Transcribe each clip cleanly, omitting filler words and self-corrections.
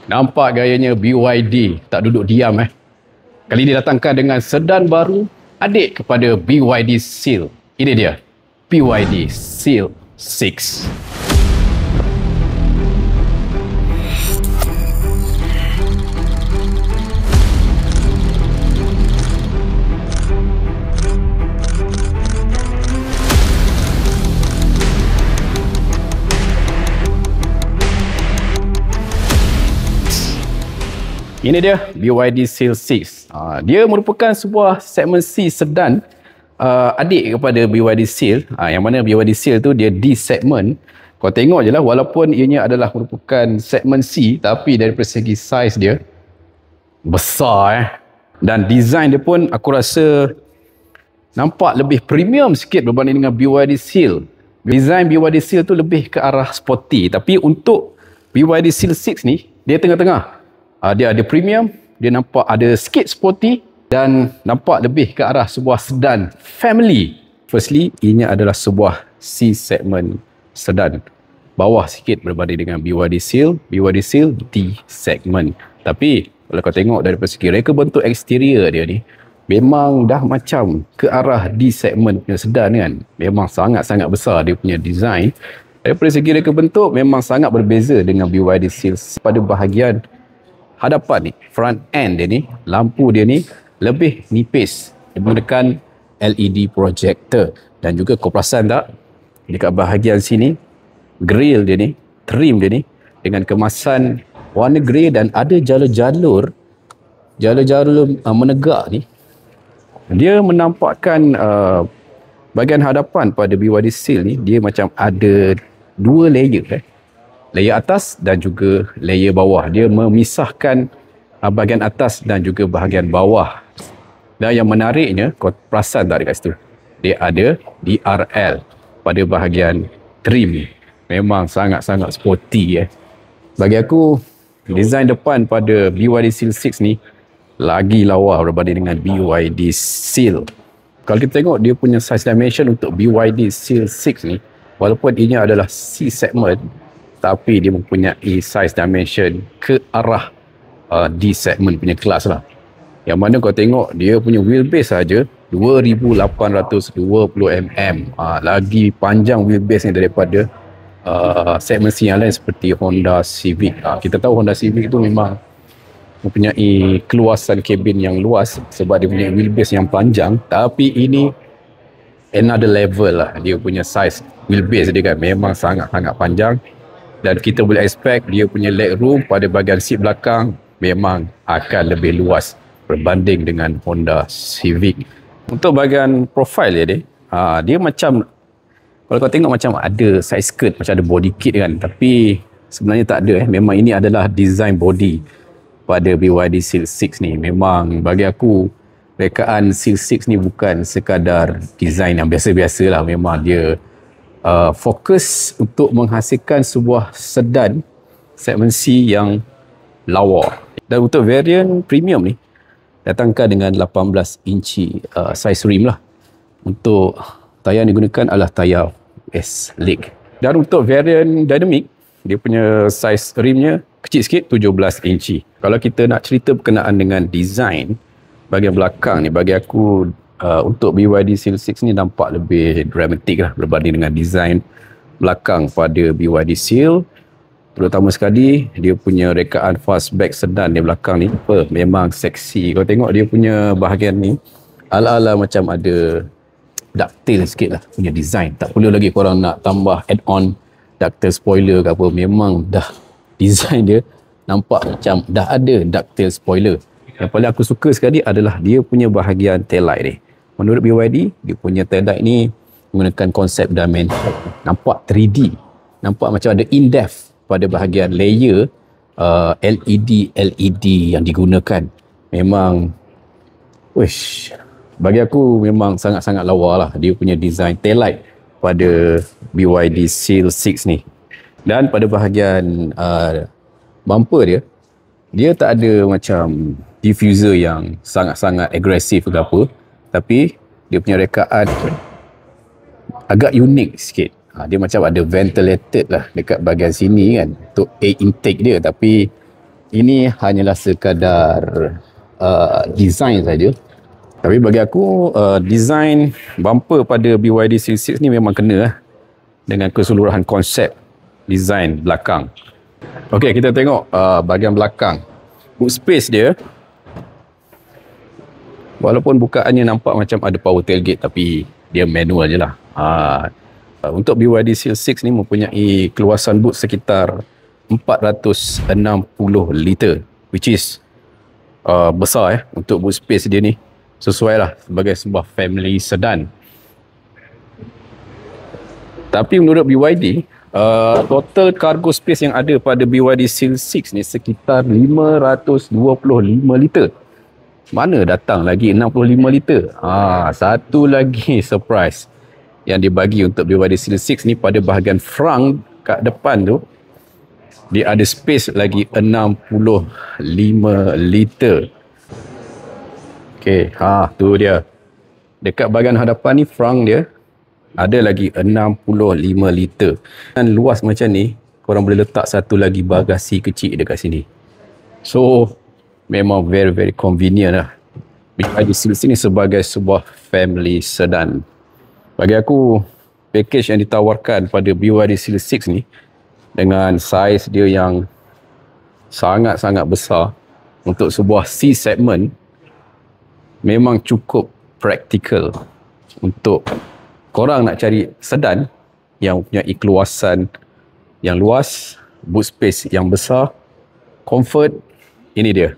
Nampak gayanya BYD tak duduk diam Kali ini datangkan dengan sedan baru adik kepada BYD Seal. Ini dia, BYD Seal 6. Ini dia BYD Seal 6. Dia merupakan sebuah segmen C sedan adik kepada BYD Seal. Yang mana BYD Seal tu dia D segmen. Kau tengok je lah, walaupun ianya adalah merupakan segmen C, tapi dari segi saiz dia besar Dan design dia pun aku rasa nampak lebih premium sikit berbanding dengan BYD Seal. Design BYD Seal tu lebih ke arah sporty, tapi untuk BYD Seal 6 ni dia tengah-tengah. Dia ada premium, dia nampak ada sikit sporty dan nampak lebih ke arah sebuah sedan family. Firstly, ianya adalah sebuah C segment sedan. Bawah sikit berbanding dengan BYD Seal. BYD Seal D segment. Tapi kalau kau tengok dari segi reka bentuk eksterior dia ni, memang dah macam ke arah D segment punya sedan kan. Memang sangat-sangat besar dia punya design. Daripada segi reka bentuk memang sangat berbeza dengan BYD Seal. Pada bahagian hadapan ni, front end dia ni, lampu dia ni lebih nipis. Dia menggunakan LED projector. Dan juga kau perasan tak, dekat bahagian sini, grill dia ni, trim dia ni dengan kemasan warna grey dan ada jalur-jalur menegak ni. Dia menampakkan bahagian hadapan pada BYD Seal ni, dia macam ada dua layer layer atas dan juga layer bawah. Dia memisahkan bahagian atas dan juga bahagian bawah. Dan yang menariknya, kau perasan tak dekat situ, dia ada DRL pada bahagian trim. Memang sangat-sangat sporty Bagi aku, design depan pada BYD Seal 6 ni lagi lawa berbanding dengan BYD Seal. Kalau kita tengok dia punya size dimension untuk BYD Seal 6 ni, walaupun ianya adalah C segment, tapi dia mempunyai size dimension ke arah D segment punya kelas lah. Yang mana kau tengok dia punya wheelbase saja 2820 mm. Lagi panjang wheelbase ni daripada segmen C yang lain seperti Honda Civic. Kita tahu Honda Civic tu memang mempunyai keluasan kabin yang luas sebab dia punya wheelbase yang panjang, tapi ini another level lah. Dia punya size wheelbase dia kan memang sangat-sangat panjang, dan kita boleh expect dia punya leg room pada bahagian seat belakang memang akan lebih luas berbanding dengan Honda Civic. Untuk bahagian profile dia macam, kalau kau tengok macam ada side skirt, macam ada body kit kan, tapi sebenarnya tak ada Memang ini adalah design body pada BYD Seal 6 ni. Memang bagi aku, rekaan Seal 6 ni bukan sekadar design yang biasa-biasa lah. Memang dia fokus untuk menghasilkan sebuah sedan segmen C yang lawa. Dan untuk variant premium ni, datangkan dengan 18 inci size rim lah. Untuk tayar yang digunakan adalah tayar S-Lake. Dan untuk variant dynamic, dia punya size rimnya kecil sikit, 17 inci. Kalau kita nak cerita berkenaan dengan design bahagian belakang ni, bagi aku untuk BYD Seal 6 ni nampak lebih dramatik lah berbanding dengan design belakang pada BYD Seal. Terutama sekali dia punya rekaan fastback sedan di belakang ni memang seksi. Kau tengok dia punya bahagian ni ala-ala macam ada ducktail sikit lah punya design. Tak perlu lagi korang nak tambah add-on ducktail spoiler ke apa. Memang dah design dia nampak macam dah ada ducktail spoiler. Yang paling aku suka sekali adalah dia punya bahagian tail light ni. Menurut BYD, dia punya tail light ni menggunakan konsep dimension. Nampak 3D. Nampak macam ada in-depth pada bahagian layer LED yang digunakan. Memang bagi aku memang sangat-sangat lawa lah dia punya design tail light pada BYD Seal 6 ni. Dan pada bahagian bumper dia tak ada macam diffuser yang sangat-sangat agresif ke apa, tapi dia punya rekaan agak unik sikit. Dia macam ada ventilated lah dekat bahagian sini kan untuk air intake dia, tapi ini hanyalah sekadar design saja. Tapi bagi aku design bumper pada BYD Seal 6 ni memang kena lah dengan keseluruhan konsep design belakang. Okey, kita tengok bahagian belakang. Boot space dia, walaupun bukaannya nampak macam ada power tailgate, tapi dia manual je lah. Untuk BYD Seal 6 ni mempunyai keluasan boot sekitar 460 liter, which is besar untuk boot space dia ni. Sesuai lah sebagai sebuah family sedan. Tapi menurut BYD, total cargo space yang ada pada BYD Seal 6 ni sekitar 525 liter. Mana datang lagi 65 liter? Satu lagi surprise yang dibagi untuk BYD Seal 6 ni, pada bahagian front kat depan tu, dia ada space lagi 65 liter. Okey, tu dia. Dekat bahagian hadapan ni, front dia ada lagi 65 liter. Dan luas macam ni, korang boleh letak satu lagi bagasi kecil dekat sini. So, memang very very convenient lah. BYD Seal 6 ni sebagai sebuah family sedan. Bagi aku, package yang ditawarkan pada BYD Seal 6 ni, dengan saiz dia yang sangat-sangat besar untuk sebuah C segment, memang cukup praktikal untuk korang nak cari sedan yang mempunyai keluasan yang luas, boot space yang besar, comfort. Ini dia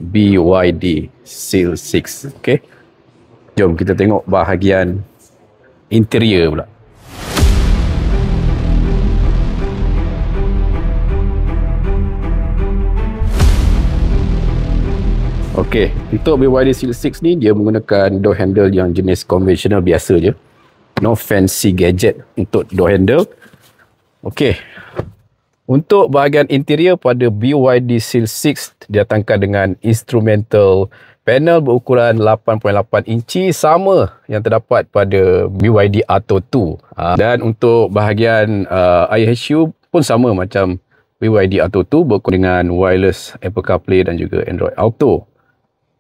BYD Seal 6. Okay, jom kita tengok bahagian interior pula. Okey, untuk BYD Seal 6 ni dia menggunakan door handle yang jenis konvensional biasa je. No fancy gadget untuk door handle. Okey. Untuk bahagian interior pada BYD Seal 6 didatangkan dengan instrumental panel berukuran 8.8 inci, sama yang terdapat pada BYD Atto 2. Dan untuk bahagian IHU pun sama macam BYD Atto 2, berukuran dengan wireless Apple CarPlay dan juga Android Auto.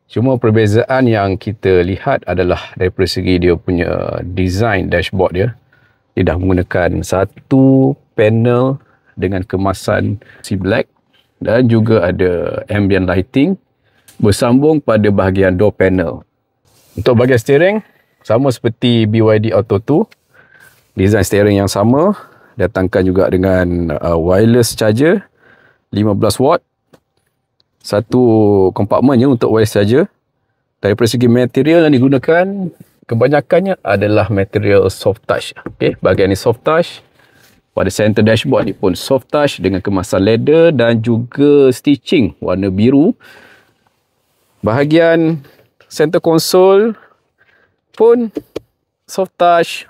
Cuma perbezaan yang kita lihat adalah daripada segi dia punya design dashboard dia. Dia dah menggunakan satu panel dengan kemasan si black dan juga ada ambient lighting bersambung pada bahagian door panel. Untuk bahagian steering, sama seperti BYD Atto 2. Design steering yang sama, datangkan juga dengan wireless charger 15 watt. Satu kompartmennya untuk wireless charger. Daripada segi material yang digunakan, kebanyakannya adalah material soft touch. Okay, bahagian ni soft touch. Pada center dashboard ni pun soft touch dengan kemasan leather dan juga stitching warna biru. Bahagian center console pun soft touch.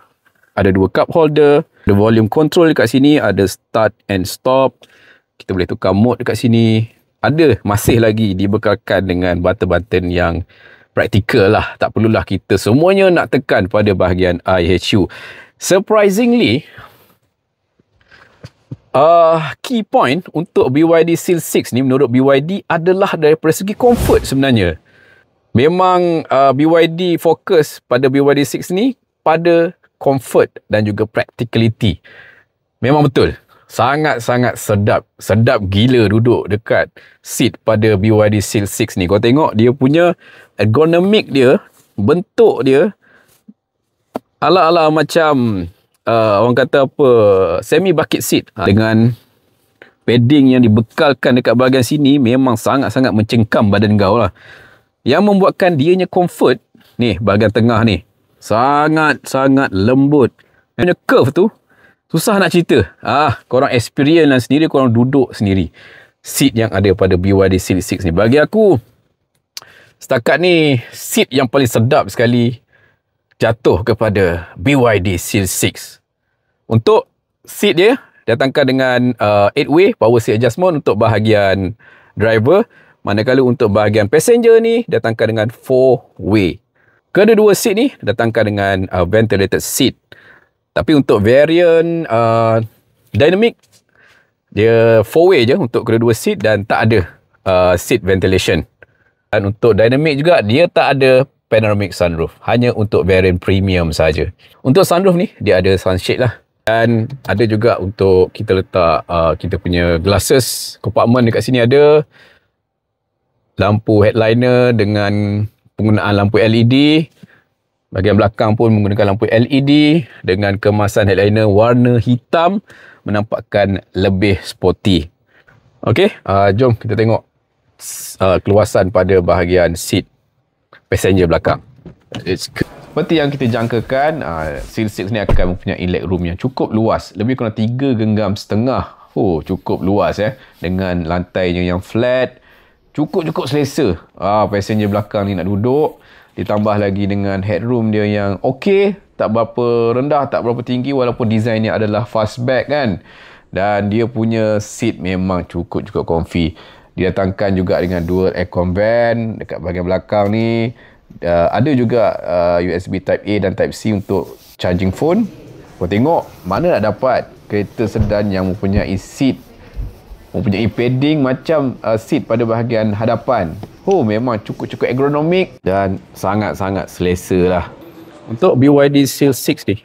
Ada dua cup holder. Ada volume control dekat sini. Ada start and stop. Kita boleh tukar mode dekat sini. Ada masih lagi dibekalkan dengan button-button yang praktikal lah. Tak perlulah kita semuanya nak tekan pada bahagian IHU. Surprisingly, key point untuk BYD Seal 6 ni menurut BYD adalah daripada segi comfort sebenarnya. Memang BYD fokus pada BYD 6 ni pada comfort dan juga practicality. Memang betul. Sangat-sangat sedap. Sedap gila duduk dekat seat pada BYD Seal 6 ni. Kau tengok dia punya ergonomik dia, bentuk dia ala-ala macam orang kata apa, semi bucket seat. Dengan padding yang dibekalkan dekat bahagian sini memang sangat-sangat mencengkam badan kau lah. Yang membuatkan dianya comfort ni, bahagian tengah ni sangat-sangat lembut. Punya curve tu susah nak cerita. Korang experience lah sendiri, korang duduk sendiri. Seat yang ada pada BYD Seal 6 ni, bagi aku setakat ni seat yang paling sedap sekali jatuh kepada BYD Seal 6. Untuk seat dia datangkan dengan 8-way power seat adjustment untuk bahagian driver, manakala untuk bahagian passenger ni datangkan dengan 4-way. Kedua-dua seat ni datangkan dengan ventilated seat. Tapi untuk variant dynamic Dia 4-way je untuk kedua-dua seat dan tak ada seat ventilation. Dan untuk dynamic juga, dia tak ada panoramic sunroof. Hanya untuk variant premium saja. Untuk sunroof ni, dia ada sunshade lah. Dan ada juga untuk kita letak kita punya glasses compartment dekat sini ada. Lampu headliner dengan penggunaan lampu LED. Bahagian belakang pun menggunakan lampu LED dengan kemasan headliner warna hitam menampakkan lebih sporty. Okey, jom kita tengok keluasan pada bahagian seat passenger belakang. Seperti yang kita jangkakan, Seal 6 ni akan mempunyai legroom yang cukup luas, lebih kurang 3,5 genggam. Cukup luas dengan lantainya yang flat, cukup selesa. Passenger belakang ni nak duduk, ditambah lagi dengan headroom dia yang okey, tak berapa rendah, tak berapa tinggi, walaupun desainnya adalah fastback kan. Dan dia punya seat memang cukup comfy. Didatangkan juga dengan dual aircon vent dekat bahagian belakang ni. Ada juga USB Type A dan Type C untuk charging phone. Kau tengok mana nak dapat kereta sedan yang mempunyai seat, mempunyai padding macam seat pada bahagian hadapan. Memang cukup ergonomik dan sangat selesa lah. Untuk BYD Seal 6 ni,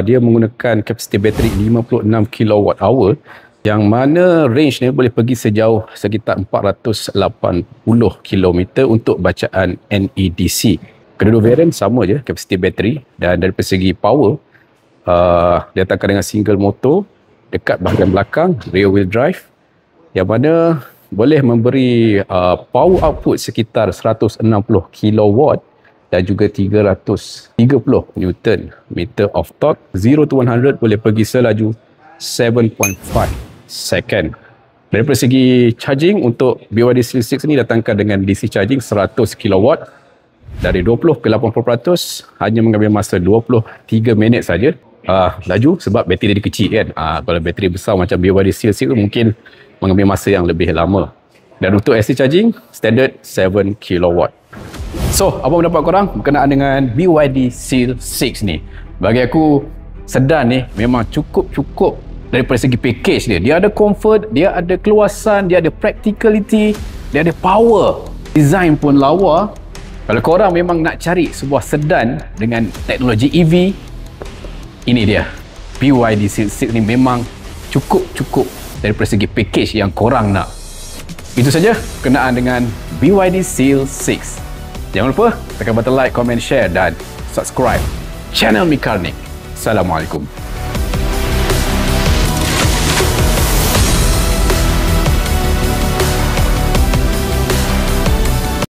dia menggunakan kapasiti bateri 56 kWh yang mana range ni boleh pergi sejauh sekitar 480 km untuk bacaan NEDC. Kedua varian sama je kapasiti bateri, dan dari segi power didatangkan dengan single motor dekat bahagian belakang, rear wheel drive, yang mana boleh memberi power output sekitar 160 kW dan juga 330 Nm of torque. 0 to 100 boleh pergi selaju 7.5 second. Daripada segi charging, untuk BYD Seal 6 ni datangkan dengan DC charging 100 kW. Dari 20 ke 80% hanya mengambil masa 23 minit saja. Laju sebab bateri dia kecil kan. Kalau bateri besar macam BYD Seal 6 mungkin mengambil masa yang lebih lama. Dan untuk AC charging, standard 7 kW. So, apa pendapat korang berkenaan dengan BYD Seal 6 ni? Bagi aku, sedan ni memang cukup daripada segi package dia. Dia ada comfort, dia ada keluasan, dia ada practicality, dia ada power. Design pun lawa. Kalau korang memang nak cari sebuah sedan dengan teknologi EV, ini dia. BYD Seal 6 ni memang cukup daripada segi package yang korang nak. Itu saja berkenaan dengan BYD Seal 6. Jangan lupa tekan button like, comment, share dan subscribe channel Mekarnik. Assalamualaikum.